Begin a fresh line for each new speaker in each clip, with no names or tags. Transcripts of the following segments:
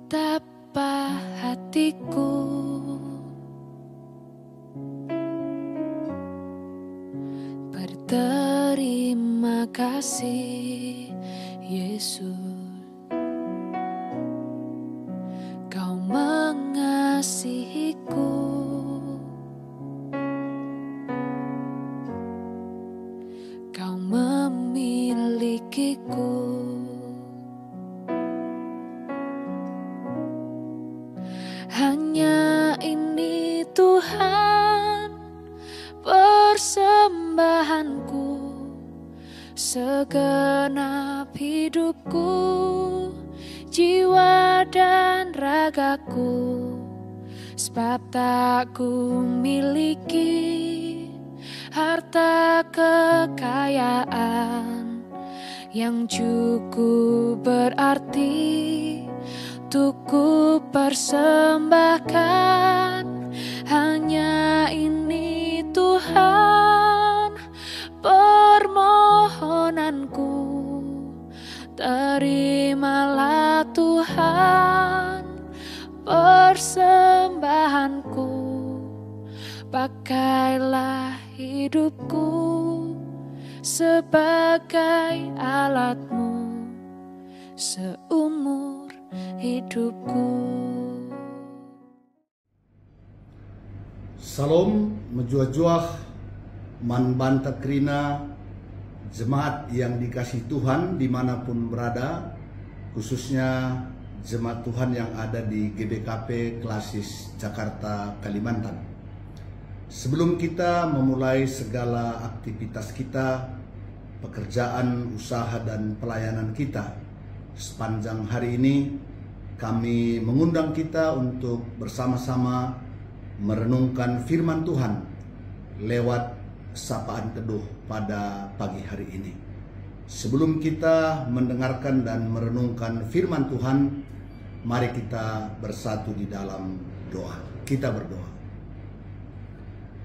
Betapa hatiku berterima kasih, Yesus. Kau mengasihiku, Kau memilikiku. Hanya ini Tuhan persembahanku, segenap hidupku, jiwa dan ragaku. Sebab tak ku miliki harta kekayaan yang cukup berarti untuk ku persembahkan. Hanya ini Tuhan permohonanku, terimalah Tuhan persembahanku. Pakailah hidupku sebagai alatmu seumur hidupku.
Salam menjuah-juah man banta krina jemaat yang dikasih Tuhan dimanapun berada, khususnya jemaat Tuhan yang ada di GBKP Klasis Jakarta, Kalimantan. Sebelum kita memulai segala aktivitas kita, pekerjaan, usaha, dan pelayanan kita sepanjang hari ini, kami mengundang kita untuk bersama-sama merenungkan firman Tuhan lewat sapaan teduh pada pagi hari ini. Sebelum kita mendengarkan dan merenungkan firman Tuhan, mari kita bersatu di dalam doa. Kita berdoa.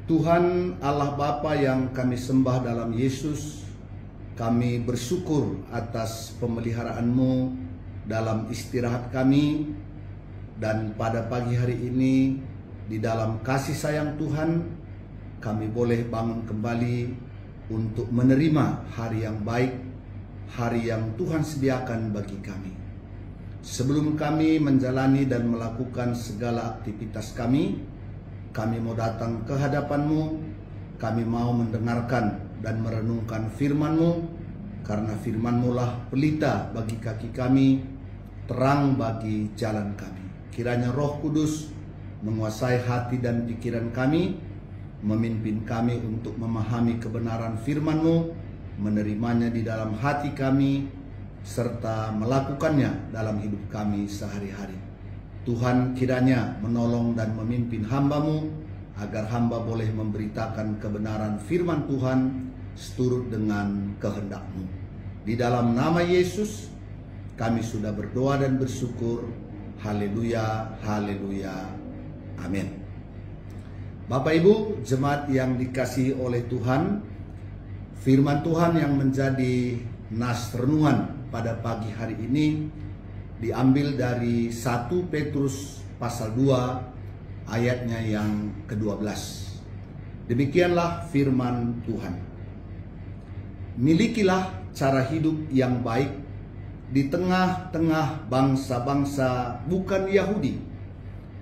Tuhan Allah Bapa yang kami sembah dalam Yesus, kami bersyukur atas pemeliharaan-Mu dalam istirahat kami, dan pada pagi hari ini di dalam kasih sayang Tuhan kami boleh bangun kembali untuk menerima hari yang baik, hari yang Tuhan sediakan bagi kami. Sebelum kami menjalani dan melakukan segala aktivitas kami mau datang ke hadapan-Mu, kami mau mendengarkan dan merenungkan firman-Mu, karena firman-Mu lah pelita bagi kaki kami, terang bagi jalan kami. Kiranya Roh Kudus menguasai hati dan pikiran kami, memimpin kami untuk memahami kebenaran firman-Mu, menerimanya di dalam hati kami, serta melakukannya dalam hidup kami sehari-hari. Tuhan kiranya menolong dan memimpin hamba-Mu, agar hamba boleh memberitakan kebenaran firman Tuhan seturut dengan kehendak-Mu. Di dalam nama Yesus kami sudah berdoa dan bersyukur. Haleluya, haleluya, amin. Bapak Ibu jemaat yang dikasihi oleh Tuhan, firman Tuhan yang menjadi nas renungan pada pagi hari ini diambil dari 1 Petrus pasal 2 ayatnya yang ke-12. Demikianlah firman Tuhan. Milikilah cara hidup yang baik di tengah-tengah bangsa-bangsa bukan Yahudi,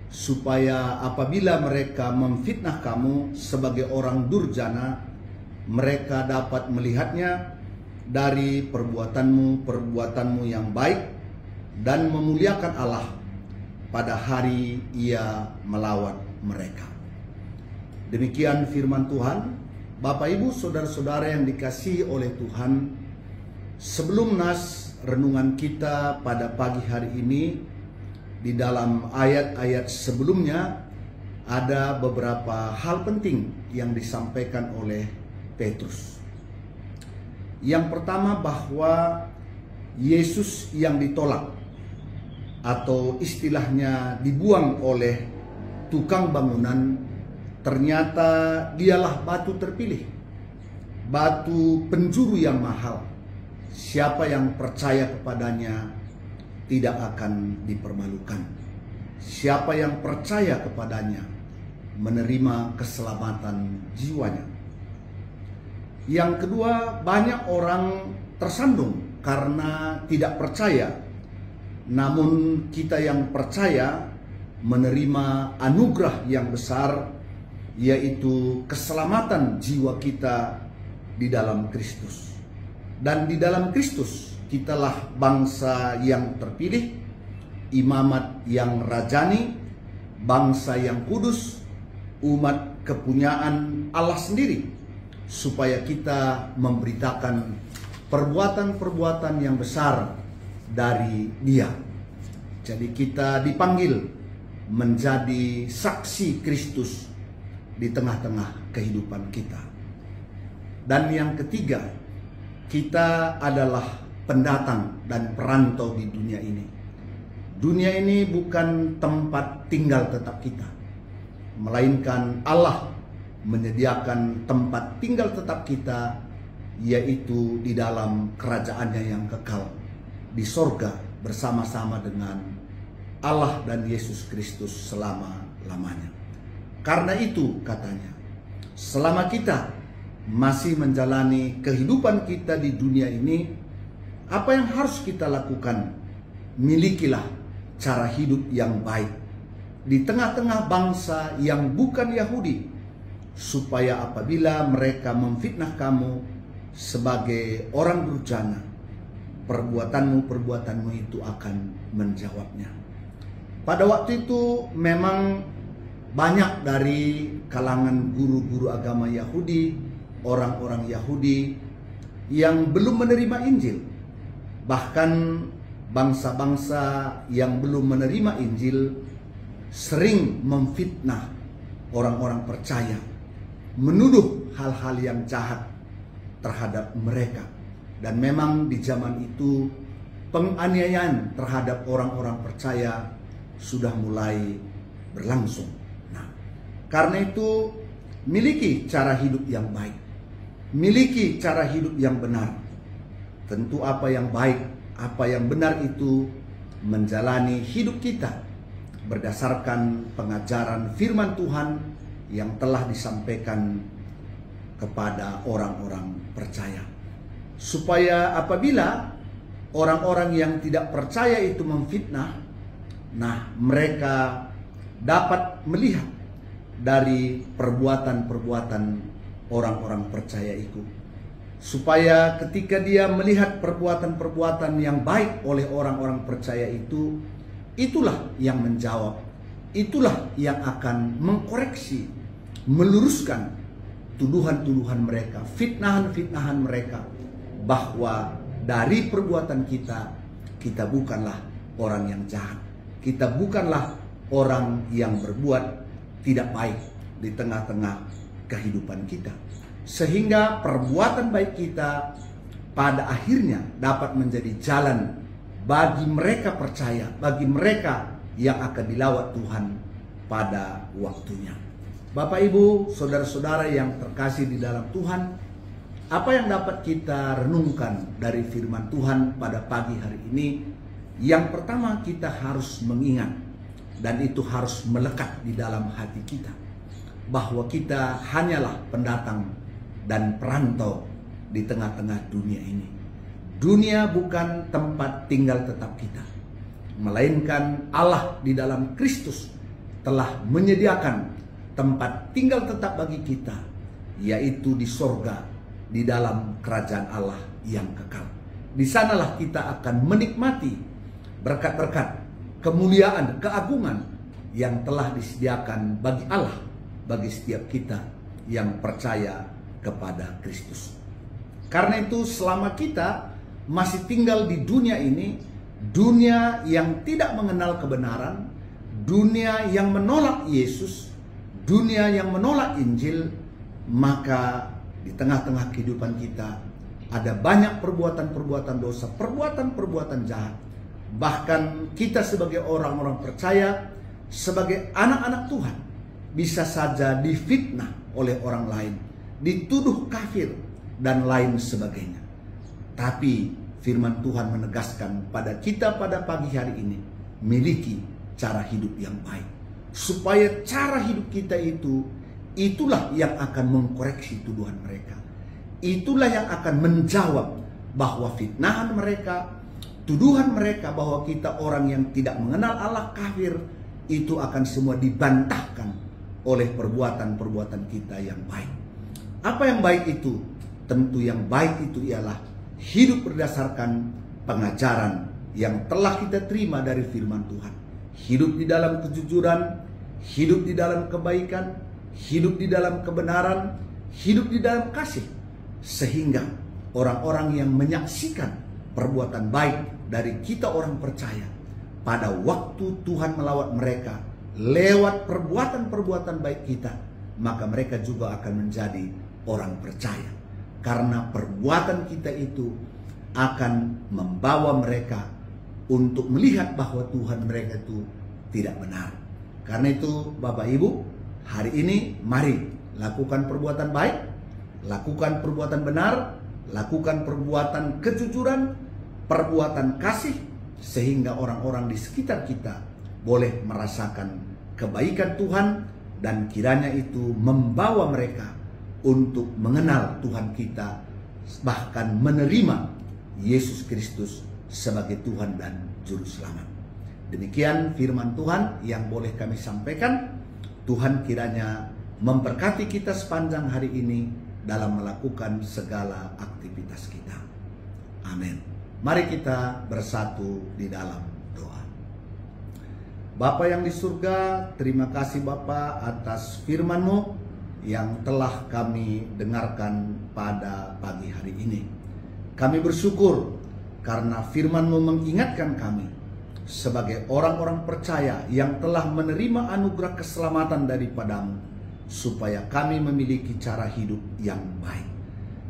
supaya apabila mereka memfitnah kamu sebagai orang durjana, mereka dapat melihatnya dari perbuatanmu yang baik, dan memuliakan Allah pada hari Ia melawat mereka. Demikian firman Tuhan. Bapak Ibu saudara-saudara yang dikasihi oleh Tuhan, sebelum nas renungan kita pada pagi hari ini, di dalam ayat-ayat sebelumnya ada beberapa hal penting yang disampaikan oleh Petrus. Yang pertama, bahwa Yesus yang ditolak atau istilahnya dibuang oleh tukang bangunan, ternyata dialah batu terpilih, batu penjuru yang mahal. Siapa yang percaya kepadanya tidak akan dipermalukan. Siapa yang percaya kepadanya menerima keselamatan jiwanya. Yang kedua, banyak orang tersandung karena tidak percaya. Namun kita yang percaya menerima anugerah yang besar, yaitu keselamatan jiwa kita di dalam Kristus. Dan di dalam Kristus kitalah bangsa yang terpilih, imamat yang rajani, bangsa yang kudus, umat kepunyaan Allah sendiri, supaya kita memberitakan perbuatan-perbuatan yang besar dari Dia. Jadi kita dipanggil menjadi saksi Kristus di tengah-tengah kehidupan kita. Dan yang ketiga, kita adalah pendatang dan perantau di dunia ini. Dunia ini bukan tempat tinggal tetap kita, melainkan Allah menyediakan tempat tinggal tetap kita, yaitu di dalam kerajaannya yang kekal di sorga bersama-sama dengan Allah dan Yesus Kristus selama-lamanya. Karena itu katanya, selama kita masih menjalani kehidupan kita di dunia ini, apa yang harus kita lakukan? Milikilah cara hidup yang baik di tengah-tengah bangsa yang bukan Yahudi, supaya apabila mereka memfitnah kamu sebagai orang durjana, perbuatanmu itu akan menjawabnya. Pada waktu itu memang banyak dari kalangan guru-guru agama Yahudi, orang-orang Yahudi yang belum menerima Injil. Bahkan bangsa-bangsa yang belum menerima Injil sering memfitnah orang-orang percaya, menuduh hal-hal yang jahat terhadap mereka. Dan memang di zaman itu penganiayaan terhadap orang-orang percaya sudah mulai berlangsung. Nah, karena itu miliki cara hidup yang baik, miliki cara hidup yang benar. Tentu apa yang baik, apa yang benar itu menjalani hidup kita berdasarkan pengajaran firman Tuhan yang telah disampaikan kepada orang-orang percaya. Supaya apabila orang-orang yang tidak percaya itu memfitnah, nah mereka dapat melihat dari perbuatan-perbuatan orang-orang percaya itu. Supaya ketika dia melihat perbuatan-perbuatan yang baik oleh orang-orang percaya itu, itulah yang menjawab, itulah yang akan mengkoreksi, meluruskan tuduhan-tuduhan mereka, fitnahan-fitnahan mereka, bahwa dari perbuatan kita, kita bukanlah orang yang jahat, kita bukanlah orang yang berbuat tidak baik di tengah-tengah kehidupan kita. Sehingga perbuatan baik kita pada akhirnya dapat menjadi jalan bagi mereka percaya, bagi mereka yang akan dilawat Tuhan pada waktunya. Bapak, Ibu, saudara-saudara yang terkasih di dalam Tuhan, apa yang dapat kita renungkan dari firman Tuhan pada pagi hari ini? Yang pertama, kita harus mengingat, dan itu harus melekat di dalam hati kita, bahwa kita hanyalah pendatang dan perantau di tengah-tengah dunia ini. Dunia bukan tempat tinggal tetap kita, melainkan Allah di dalam Kristus telah menyediakan tempat tinggal tetap bagi kita, yaitu di sorga, di dalam kerajaan Allah yang kekal. Di sanalah kita akan menikmati berkat-berkat, kemuliaan, keagungan yang telah disediakan bagi Allah, bagi setiap kita yang percaya kepada Kristus. Karena itu selama kita masih tinggal di dunia ini, dunia yang tidak mengenal kebenaran, dunia yang menolak Yesus, dunia yang menolak Injil, maka di tengah-tengah kehidupan kita ada banyak perbuatan-perbuatan dosa, perbuatan-perbuatan jahat. Bahkan kita sebagai orang-orang percaya, sebagai anak-anak Tuhan, bisa saja difitnah oleh orang lain, dituduh kafir dan lain sebagainya. Tapi firman Tuhan menegaskan pada kita pada pagi hari ini, miliki cara hidup yang baik. Supaya cara hidup kita itulah yang akan mengkoreksi tuduhan mereka. Itulah yang akan menjawab bahwa fitnahan mereka, tuduhan mereka bahwa kita orang yang tidak mengenal Allah, kafir, itu akan semua dibantahkan oleh perbuatan-perbuatan kita yang baik. Apa yang baik itu? Tentu yang baik itu ialah hidup berdasarkan pengajaran yang telah kita terima dari firman Tuhan. Hidup di dalam kejujuran, hidup di dalam kebaikan, hidup di dalam kebenaran, hidup di dalam kasih. Sehingga orang-orang yang menyaksikan perbuatan baik dari kita orang percaya, pada waktu Tuhan melawat mereka lewat perbuatan-perbuatan baik kita, maka mereka juga akan menjadi orang percaya. Karena perbuatan kita itu akan membawa mereka untuk melihat bahwa Tuhan mereka itu tidak benar. Karena itu Bapak Ibu, hari ini mari lakukan perbuatan baik, lakukan perbuatan benar, lakukan perbuatan kejujuran, perbuatan kasih, sehingga orang-orang di sekitar kita boleh merasakan kebaikan Tuhan, dan kiranya itu membawa mereka untuk mengenal Tuhan kita, bahkan menerima Yesus Kristus sebagai Tuhan dan Juru Selamat. Demikian firman Tuhan yang boleh kami sampaikan. Tuhan kiranya memberkati kita sepanjang hari ini dalam melakukan segala aktivitas kita. Amin. Mari kita bersatu di dalam doa. Bapa yang di surga, terima kasih Bapa atas firman-Mu yang telah kami dengarkan pada pagi hari ini. Kami bersyukur karena firman-Mu mengingatkan kami sebagai orang-orang percaya yang telah menerima anugerah keselamatan daripada-Mu, supaya kami memiliki cara hidup yang baik.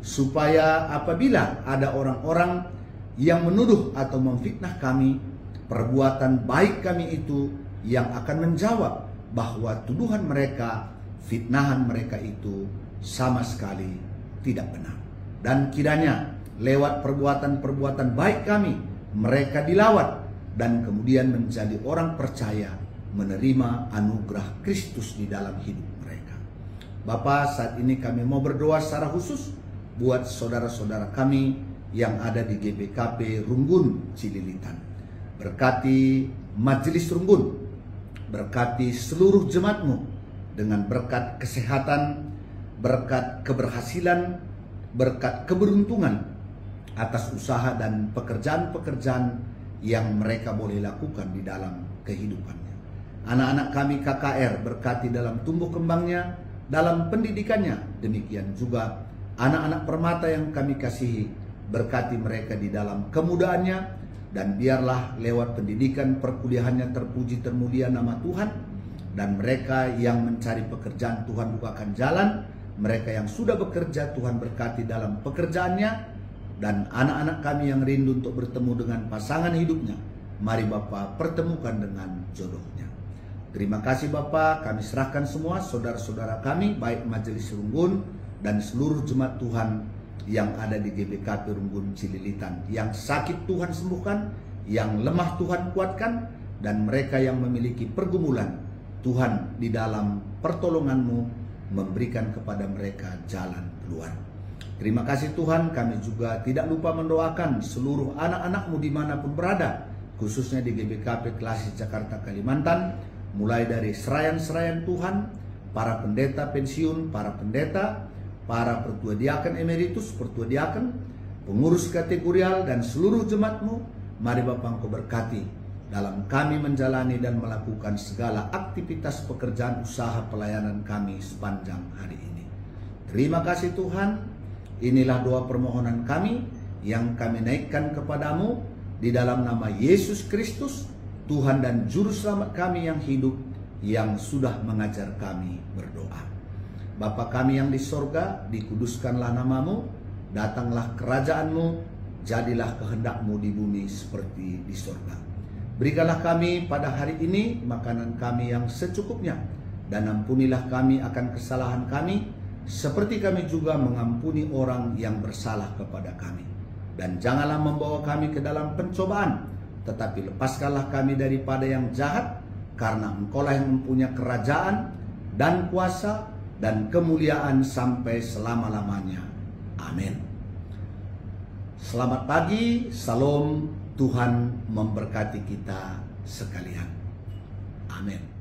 Supaya apabila ada orang-orang yang menuduh atau memfitnah kami, perbuatan baik kami itu yang akan menjawab bahwa tuduhan mereka, fitnahan mereka itu sama sekali tidak benar. Dan kiranya lewat perbuatan-perbuatan baik kami, mereka dilawat dan kemudian menjadi orang percaya, menerima anugerah Kristus di dalam hidup mereka. Bapa, saat ini kami mau berdoa secara khusus buat saudara-saudara kami yang ada di GBKP Runggun Cililitan. Berkati majelis Runggun, berkati seluruh jemaat-Mu dengan berkat kesehatan, berkat keberhasilan, berkat keberuntungan atas usaha dan pekerjaan-pekerjaan yang mereka boleh lakukan di dalam kehidupannya. Anak-anak kami KKR berkati dalam tumbuh kembangnya, dalam pendidikannya. Demikian juga anak-anak permata yang kami kasihi, berkati mereka di dalam kemudaannya, dan biarlah lewat pendidikan perkuliahannya terpuji termulia nama Tuhan. Dan mereka yang mencari pekerjaan, Tuhan bukakan jalan. Mereka yang sudah bekerja, Tuhan berkati dalam pekerjaannya. Dan anak-anak kami yang rindu untuk bertemu dengan pasangan hidupnya, mari Bapa pertemukan dengan jodohnya. Terima kasih Bapa, kami serahkan semua saudara-saudara kami, baik majelis Runggun dan seluruh jemaat Tuhan yang ada di GBKP Runggun Cililitan. Yang sakit Tuhan sembuhkan, yang lemah Tuhan kuatkan, dan mereka yang memiliki pergumulan, Tuhan di dalam pertolongan-Mu memberikan kepada mereka jalan keluar. Terima kasih Tuhan, kami juga tidak lupa mendoakan seluruh anak-anak-Mu dimanapun berada, khususnya di GBKP Klasik Jakarta Kalimantan, mulai dari serayan-serayan Tuhan, para pendeta pensiun, para pendeta, para pertua diaken emeritus, pertua diaken, pengurus kategorial, dan seluruh jemaat-Mu. Mari Bapa Engkau berkati dalam kami menjalani dan melakukan segala aktivitas pekerjaan usaha pelayanan kami sepanjang hari ini. Terima kasih Tuhan. Inilah doa permohonan kami yang kami naikkan kepadamu di dalam nama Yesus Kristus, Tuhan dan Juru Selamat kami yang hidup, yang sudah mengajar kami berdoa. Bapa kami yang di sorga, dikuduskanlah namamu, datanglah kerajaan-Mu, jadilah kehendak-Mu di bumi seperti di sorga. Berikanlah kami pada hari ini makanan kami yang secukupnya, dan ampunilah kami akan kesalahan kami, seperti kami juga mengampuni orang yang bersalah kepada kami. dan janganlah membawa kami ke dalam pencobaan, tetapi lepaskanlah kami daripada yang jahat, karena Engkaulah yang mempunyai kerajaan dan kuasa dan kemuliaan sampai selama-lamanya. Amin. Selamat pagi, salam, Tuhan memberkati kita sekalian. Amin.